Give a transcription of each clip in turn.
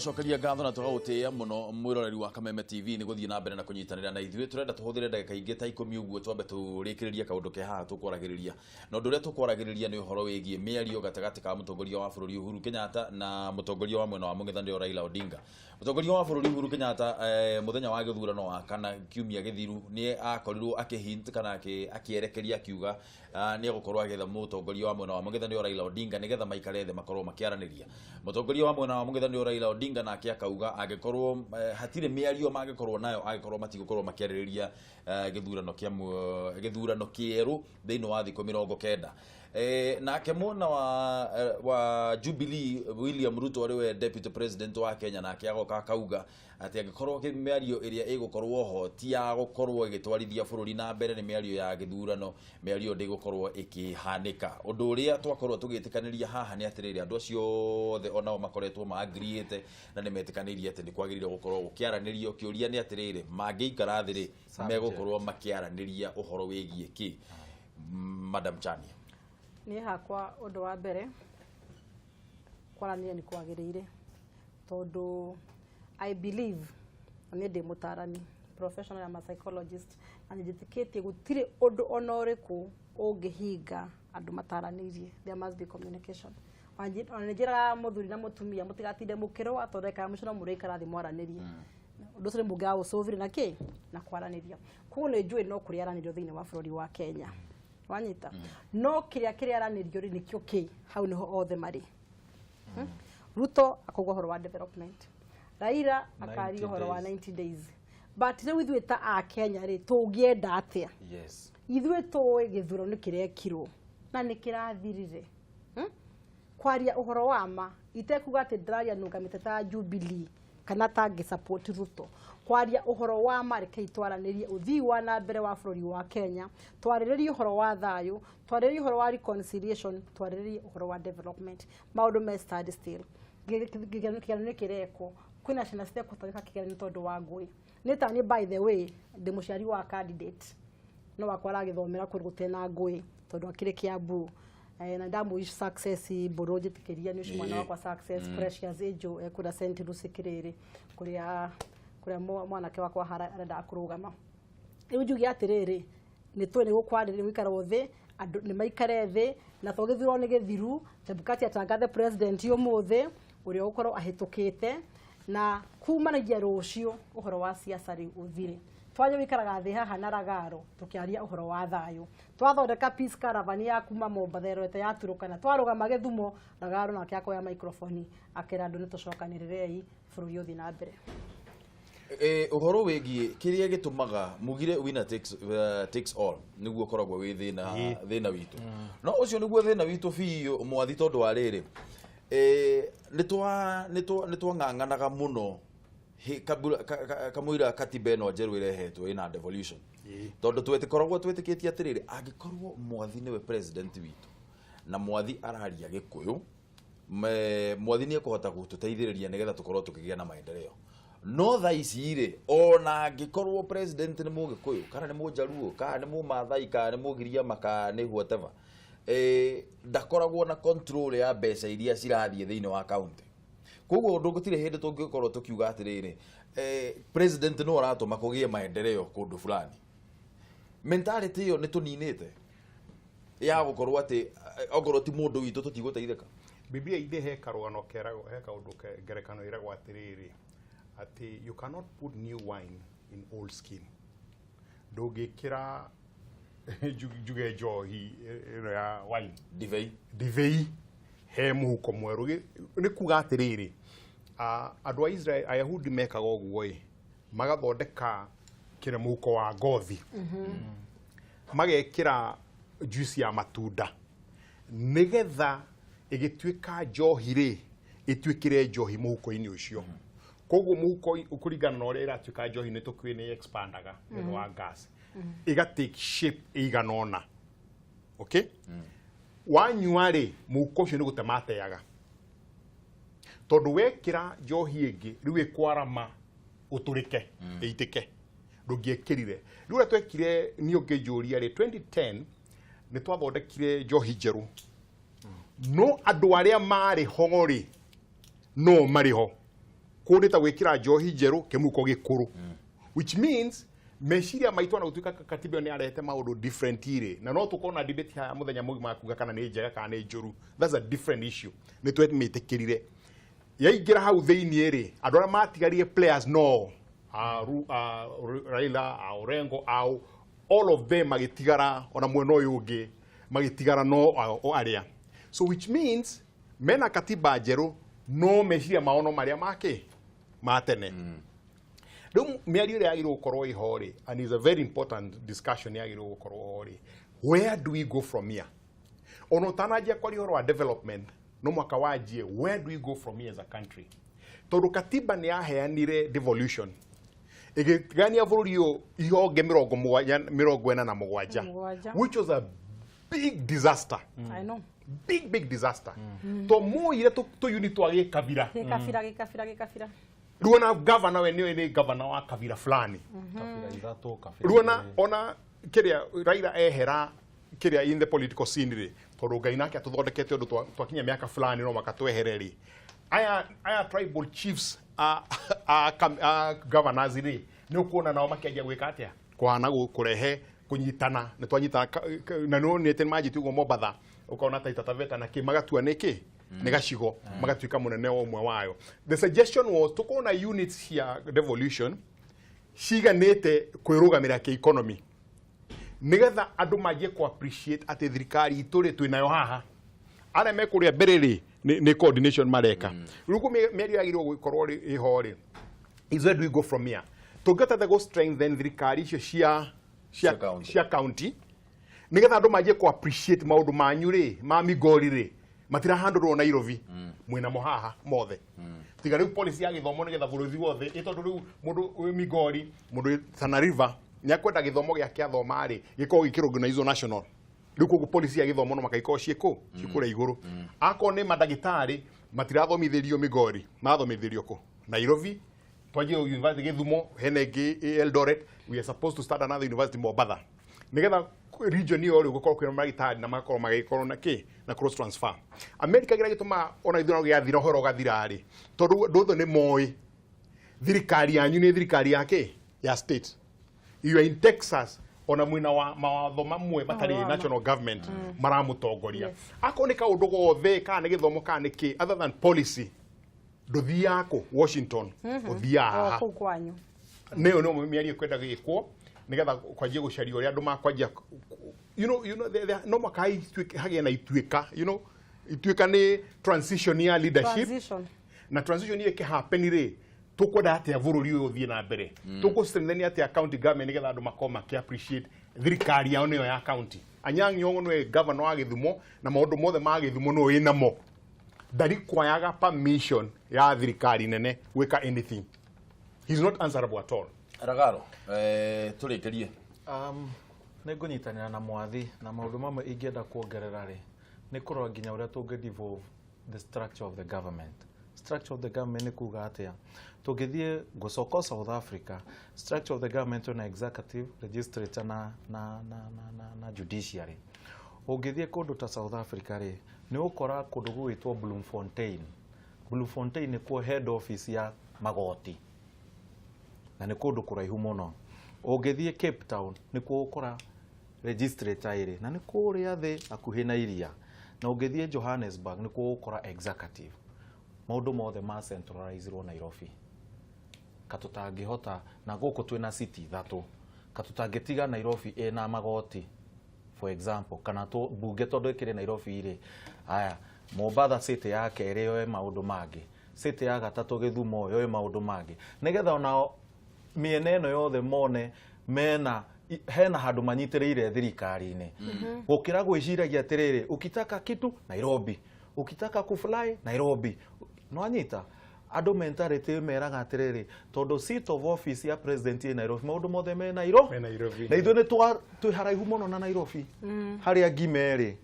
tũgũcokeria ngatho na tũgaũtĩĩa mũno mwĩroreri wa Kameme TV nĩ gũthiĩ na mbere na kũnyitanĩra na ithuĩ tũrenda tũhũthĩre ndagĩka ingĩ ta 10 ũguo twambe tũrĩkĩrĩria kaũndũ ke haha tũkwaragĩrĩria na ũndũ ũrĩa tũkwaragĩrĩria nĩ ũhoro wĩgiĩ mĩario gatagatĩ ka mũtongoria wa bũrũri Uhuru Kenyatta na mũtongoria wa mwena wa mũng'ethanĩro Raila Odinga. Mũtongoria wa bũrũri Uhuru Kenyatta mũthenya wa gĩthurano wa kana kiumia gĩthiru nĩ akorirwo akĩhint kana akĩerekeria akiuga nĩ egũkorwo agĩetha mũtongoria wa mwena wa mũng'ethanĩro Raila Odinga nĩgetha maikare thĩ makorwo makĩaranĩria. Mũtongoria wa mwena wa mũng'ethanĩro Raila Odinga nake akauga angĩkorwo hatirĩ mĩario mangĩkorwo nayo angĩkorwo matigũkorwo makĩarĩrĩria gĩthurano kĩerũ thĩinĩ wa thikũ 90. Nake mwena wa Jubilee William Ruto ariwe deputy president wa Kenya nake agoka akauga atĩ angĩkorwo mĩario ĩrĩa ĩgũkorwo ho ti ya gũkorwo ĩgĩtwarithia bũrũri na mbere nĩ mĩario ya gĩthurano, mĩario ndĩgũkorwo ĩkĩhanĩka. Ũndũ ũrĩa twakorwo tũgĩtĩkanĩria haha nĩ atĩrĩrĩ, andũ acio othe onao makoretwo maagiriĩte na nĩ metĩkanĩirie atĩ nĩ kwagĩrĩire gũkorwo gũkĩaranĩrio. Kĩũria nĩ atĩrĩrĩ, mangĩikara thĩ megũkorwo makĩaranĩria ũhoro wĩgiĩ kĩ? Madam Chania. Niĩ hakwa ũndũ wa mbere kwaranĩria nĩ kwagĩrĩire tondũ I believe nĩ ndĩ mũtarani professional ama psychologist na njĩtĩkĩtie gũtirĩ ũndũ ona ũrĩkũ ũngĩhinga andũ mataranĩirie. There must be communication. Ona njĩra mũthuri na mũtumia mũtigatinde mũkĩrũa tondũ eka mũcoro mũrĩikara thĩ mwaranĩrie. Ũndũ ũcio nĩ mũngĩaũsolve na kĩ? Na kwaranĩria. Koguo nĩ njũĩ no kũrĩ aranĩrio thĩinĩ wa bũrũri wa Kenya. Wanyita no kĩrĩa aranĩrio nĩkĩo kĩ hau niho othe marĩ. Ruto akauga ũhoro wa development, Raila akaria ũhoro wa 90 days, but rĩu ithuĩ ta a Kenya rĩ tũngĩenda atĩa? Yes, ithuĩ tũĩ gĩthurano kĩrekirwo na nĩ kĩrathirire. Kwaria ũhoro wa ma itekuga atĩ ndĩraria nũgamĩte ta Jubilee kana tangĩ support Ruto. Kwaria ũhoro wa ma reke twaranĩrie ũthii wa na mbere wa bũrũri wa Kenya, twarĩrĩrie ũhoro wa thayũ, twarĩrĩrie ũhoro wa reconciliation, twarĩrĩrie ũhoro wa development. Maũndũ me stand still. Kĩgeranio kĩrekwo kwĩna ciana citekũhoteka kĩgeranio tondũ wa ngũĩ. Nĩ tani by the way ndĩ mũciari wa candidate no wakwa aragĩthomera kũrĩ gũtena ngũĩ tondũ akĩrĩ Kiambu. Na ndamuish success mbũrũ njĩtĩkĩria nĩ mwana wakwa success Precious Angel ekũra St. Lucy Kĩrĩrĩ kũrĩa mwanake wakwa arenda kũrũgama. Rĩu njuge atĩrĩrĩ nĩ nĩ gũkwarĩrĩria gũikara thĩ andũ nĩ maikare thĩ na to gĩthurano nĩ gĩthiru. Chebukati atangathe president ũmũthĩ ũrĩa ũkorwo ahĩtũkĩte na kumanagia rũciũ ũhoro wa siasa rĩu ũthire. Twaje wikaraga thĩ haha na Ragaro tukiaria ũhoro wa thayũ. Twathondeka peace caravan ya kuma Mombatha ĩte yaturũkana twarũgama Gĩthumo Ragaro nake akoya microphone akĩra andũ nĩ tũcokanĩrĩrei bũrũri ũthiĩ na mbere. Ũhoro wĩgiĩ kĩrĩa gĩtũmaga mugire winner takes all nĩguo koragwo wĩ thĩna witũ. No ũcio nĩguo thĩna witũ biũ mwathi tondũ wa rĩrĩ nĩ twang'ang'anaga mũno kamũira katiba ĩno njerũ ĩrehetwo ĩna devolution. Tondũ twetĩkoragwo twetĩkĩtie atĩrĩrĩ, angĩkorwo mwathi nĩwe president witũ na mwathi araria Gĩkũyũ, mwathi nĩ ekũhota gũtũteithĩrĩria nĩgetha tũkorwo tũkĩgĩa na maendeleo. No tha ici rĩ ona angĩkorwo president nĩ Mũgĩkũyũ kana nĩ Mũjaluo kana nĩ Mũmathai kana nĩ Mũgiriama kana nĩ whatever, ndakoragwo na control ya mbeca iria cirathiĩ thĩinĩ wa county. Koguo ũndũ gũtirĩ hĩndĩ tũngĩkorwo tũkiuga atĩrĩrĩ president no aratũma kũgĩe maendeleo kũndũ fulani. Mentality ĩyo nĩ tũninĩte ya gũkorwo atĩ okorwo ti mũndũ witũ tũtigũteithĩka. Biblia inde he karũgano keragwo he kaũndũ ngerekano ĩragwo atĩrĩrĩ ati you cannot put new wine in old skin. Ndũngĩkĩra juge njohi ĩno ya wine divei he mũhuko mwerũ. Nĩ kuga atĩrĩrĩ andũ a Israel Ayahudi mekaga ũguo magathondeka kĩrĩ mũhuko wa ngothi magekĩra juice ya matunda nĩgetha ĩgĩtuĩka njohi rĩ ĩtuĩkĩre njohi mũhuko-inĩ ũcio. Koguo mũhuko ũkũringana na ũrĩa ĩratuĩka njohi nĩ tũkwĩ nĩ expandaga nĩ wa gas iga take shape ĩigana ũna. Okay, wanyua rĩ mũhuko ũcio nĩ gũte mateaga tondũ wekĩra njohi ĩngĩ rĩu ĩkwarama ũtũrĩke ĩitĩke ndũngĩekĩrire. Rĩu ũrĩa twekire niĩ ũngĩnjũria rĩ 2010 nĩ twathondekire njohi njerũ no andũ arĩa marĩ ho rĩ no marĩ ho kũndĩta gwĩkĩra njohi njerũ kĩmuko gĩkũrũ which means meciria maitũ na gũtuĩka katiba ĩyo nĩ arete maũndũ different irĩ na no tũkorwo na debate haya mũthenya mũgima kuga kana nĩ njega kana nĩ njũru. That's a different issue. Nĩ twetĩkĩrire yaingĩra hau thĩiniĩ rĩ andũ arĩa matigarire players no Raila Orengo all of them magĩtigara ona mwena ũyũ ũngĩ magĩtigara no arĩa. So which means mena katiba njerũ no meciria maono marĩa make matene. Rĩu mĩario ĩrĩa yagĩrĩirwo gũkorwo ĩho rĩ, and is a very important discussion yagĩrĩirwo gũkorwo ho rĩ, where do we go from here? Ona ũtananjia kwaria ũhoro wa development no mwaka wanjie where do we go from here as a country? Tondũ katiba nĩ yaheanire devolution ĩgĩgania bũrũri ũyũ ihonge 47 which was a big disaster. I know. Big disaster. To muire to unit wa gĩkabira. Gĩkabira. Ruona governor we ni governor wa kabira fulani. Ruona ona kiria Raila ehera kiria in the political scene ri. Tondũ Ngai nake atuthondekete ũndũ twakinya mĩaka fulani no makatwehereri. Aya tribal chiefs governors ri ni ukuona nao makianjia gwika atia kwana kurehe kunyitana ni twanyitana na no nete maji tugo Mobatha ukaona Taita Taveta na ki magatua niki ni gacigo magatuika munene omwe wayo. The suggestion was to kona units here devolution ciganite kwirugamira ki economy nigetha andu majie ku appreciate ati thirikari ituri twinayo haha ara mekuria bereri ni coordination mareka ruko meri yagirwo gukorwo iho ri is where do we go from here to get the go strengthen thirikari icio cia county nigetha andu majie ku appreciate maundu manyu ri ma migori ri matira handurwo Nairobi mwina mohaha mothe tiga riu policy ya githomo nigetha buruthi wothe itondu riu mundu wi migori mundu Tana River ni akwenda githomo gya kiathoma ri giko gikirorganize national riu kogu policy ya githomo no makaiko cikure iguru ako ni madagitari matirathomithirio migori mathomithirio ko Nairobi twaje university Githumo henegi Eldoret we are supposed to start another university Mombasa nigetha region yo ri gukorwo kwina magitari na makorwo magikorwo na na cross transfer. America gira gituma ona ithino gya thira horo gathira ri tondu ndotho ni moi thirikari yanyu ni thirikari yake ya state. You are in Texas ona mwina wa mawatho mamwe batari national government maramutongoria akonika undu gothe kana githomo kana ki other than policy nduthi yako Washington uthia haha kwanyu neo no miari kwenda gikwo nigetha kwanjie gucaria uria andu makwanjia you know no makai hagia na ituika ituika ni transition ya leadership na transition ye ke happen ri tukwenda atia bururi uyu uthie na mbere tuko strengthen atia county government nigetha andu makoma ke appreciate thirikari yao niyo ya county. Anyang' Nyong'o no governor wa Githumo na maundu mothe ma Githumo no inamo dari kwayaga permission ya thirikari nene gwika anything. He's not answerable at all. Ragaro turikerie nĩngũnyitanĩra na mwathi na maũndũ mamwe ingĩenda kuongerera rĩ nĩ kũrora nginya ũrĩa tũngĩ-devolve the structure of the government. Structure of the government nĩ kuga atĩa tũngĩthiĩ gũcoka South Africa structure of the government na executive, legislature na judiciary. Ũngĩthiĩ kũndũ ta South Africa rĩ nĩ ũkora kũndũ gwĩtwo Bloemfontein. Bloemfontein nĩ kuo head office ya magoti na nĩ kũndũ kũraihu mũno. Ũngĩthiĩ Cape Town nĩ kuo ũkora legislature ĩrĩ na nĩ kũrĩa thĩ hakuhĩ na iria. Na ũngĩthiĩ Johannesburg nĩ kuo ũkora executive. Maũndũ mothe ma centralized Nairobi. Katutangĩhota na gũkũ twĩna city thatu. Katutangĩtiga Nairobi ĩna magoti for example kana bunge tondũ ĩkĩrĩ Nairobi ĩrĩ. Aya Mombasa city yake ĩrĩ yoe maũndũ mangĩ. City ya gatatũ Githumo yoe maũndũ mangĩ. Nigetha ona miena ĩno yothe mone hena handu manyitĩrĩire thirikari-inĩ. Gũkĩra gwĩciragia atĩrĩrĩ ukitaka kitu Nairobi, ukitaka kufly Nairobi. No anyita andu mentality meraga atĩrĩrĩ tondu seat of office ya president ĩ Nairobi maũndũ mothe me Nairobi. Na ithuĩ nĩ twĩ haraihu mũno na Nairobi. Harĩa ngime rĩ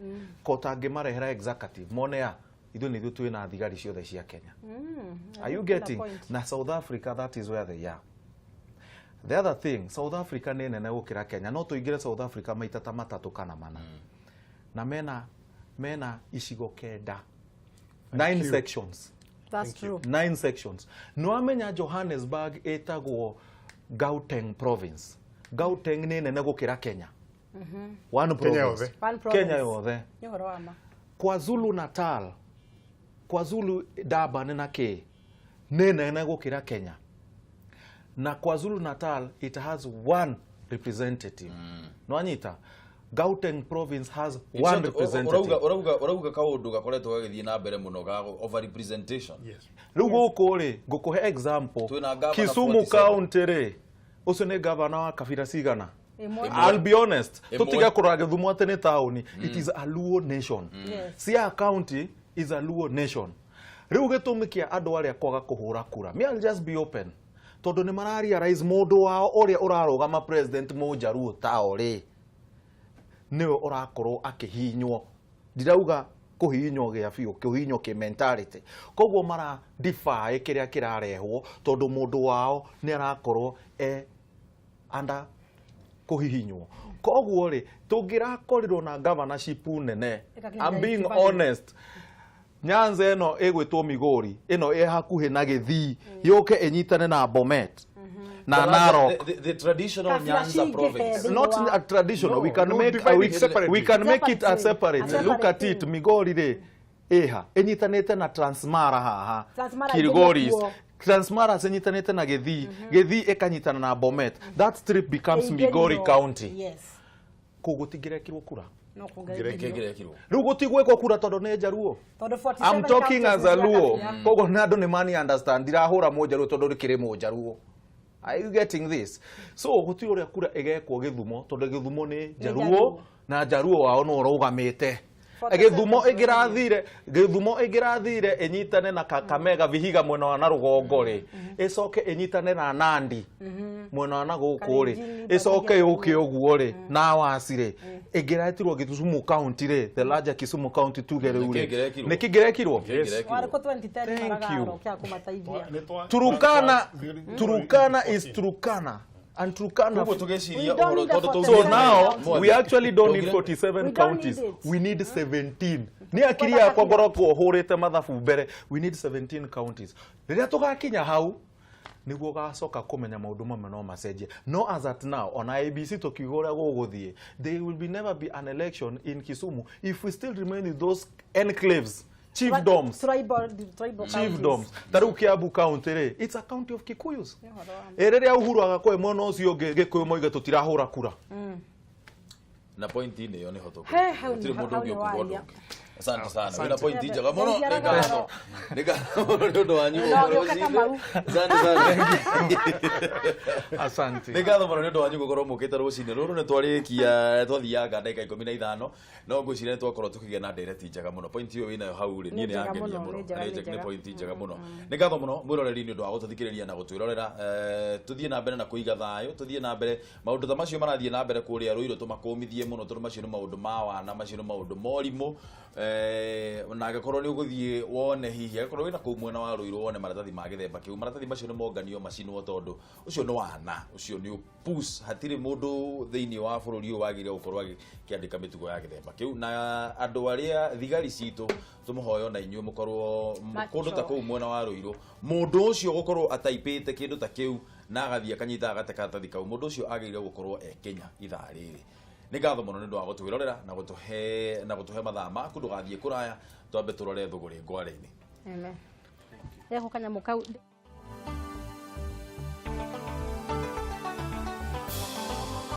kotangĩmarehera executive mone ya ithuĩ nĩ twĩ na thigari ciothe cia Kenya. Are you getting? Na South Africa that is where they are. The other thing, South Africa nĩ nene gũkĩra Kenya. No tũingĩre South Africa maita ta matatũ kana mana. Na mena icigo kenda. 9 sections. That's true. 9 sections. Nwamenya Johannesburg etagwo Gauteng province. Gauteng ni nene gukira Kenya. One province. Kenya yothe. KwaZulu Natal. KwaZulu Durban na ke ni nene gukira Kenya. Na KwaZulu Natal it has one representative. Nwanyita Gauteng province has one representative. Orauga kaundu gakoretwo gagithie na mbere muno ga over representation. Yes. Rugo kore ngukuhe example. Kisumu county re ucio ni governor wa kabira cigana. I'll be honest. Tutiga kuraga Githumo atene town. It is a Luo nation. Siaya county is a Luo nation. Riu gitumikia andu aria kwaga kuhura kura. Me I'll just be open. Tondu ni mararia rais mundu wao uria urarugama president Mujaruo tao ri. Niwe urakorwo akihinywo. Ndirauga kuhinywo gia biu, kuhinywo ki mentality. Koguo mara defy kiria kirarehwo tondu mundu wao ni arakorwo under kuhihinywo. Koguo ri tungirakorirwo na governorship nene. I'm being honest. Nyanza eno egwitwo Migori, eno hakuhe na Githii, yoke enyitane na Bomet. Na Narok. The traditional Nyanza province. Not a traditional. We can make it a separate. Look at it. Migori de eha. Enyitanete na Transmara haha. Kilgoris. Transmara senyitanete na Githii. Githii ekanyitana na Bomet. That strip becomes Migori County. Yes. Kugutigirikirwo kura. No kugerekirwo. Rugutigwekwo kura tondu ne Jaruo. I'm talking as a Luo. Kogo na andu ni mani understand. Ndirahura Mujaruo tondu rikire Mujaruo. Are you getting this? So gutiri uria kura egekwo Githumo tondu Githumo ni Jaruo na Jaruo wao no urugamite. Githumo igirathire enyitane na Kakamega Vihiga mwena wa Narugongo ri. Icoke enyitane na Nandi mwena wa Naguku ri. Icoke yuke uguo ri na Wasi ri. Igiratirwo Kisumu county ri, the larger Kisumu county tugere uri. Nikigerekirwo. Wariko 2010 maragaro kya kumataithia. Turukana is Turkana. And Turkana. So now we actually don't need 47 counties. We need 17. Ni akiri ya kwa goroko horete mathabu mbere. We need 17 counties. Riria tugakinya hau niguo gacoka kumenya maundu mamwe no macenjie. No as at now on IEBC tukigora guguthie, there will be never be an election in Kisumu if we still remain in those enclaves. Chiefdoms. Chiefdoms. Taru Kiambu County re. It's a county of Kikuyus. Riria Uhuru agakoe mwena ucio ngi Gikuyu moiga tutirahura kura. Na point ini yo ni hoto. Tiri mundu ngi okugondo. Asante sana. Wina point njega muno. Nega ndo wanyu gukoro cinde. Asante sana. Asante. Nega ndo ndo wanyu gukoro mukita rucinde ruru ne twarikia twathiaga ndeka 15 no ngwicire twakorwo tukigena direct njega muno. Point yo wina hau ri ni yangenia muno. Ni point njega muno. Nega muno mwiroreri ni ndo wa gututhikiriria na gutwirorera tuthie na mbere na kuiga thayo, tuthie na mbere maundu tamacio marathie na mbere kuria ruiro tumakumithie muno tondu macio ni maundu ma wana, macio ni maundu morimu. Na gakorwo ni uguthie wone hihi gakorwo wina ku mwena wa ruiro wone maratathi ma githemba kiu maratathi macio ni monganio macinwo tondu ucio ni wana, ucio ni push hatiri mundu theini wa bururi uyu wagire gukorwo akiandika mitugo ya githemba kiu na andu aria thigari citu tumuhoyo na inyu mukorwo kundu ta ku mwena wa ruiro mundu ucio gukorwo ataipite kindu ta kiu na agathie akanyita agatekatathi kau mundu ucio agire gukorwo Kenya ithaa riri. Ni ngatho muno ni ndo wa gutwirorera na gutuhe mathaa maku ndugathie kuraya twambe turore thuguri ngware-ini. Amen. Yako kanyamu kau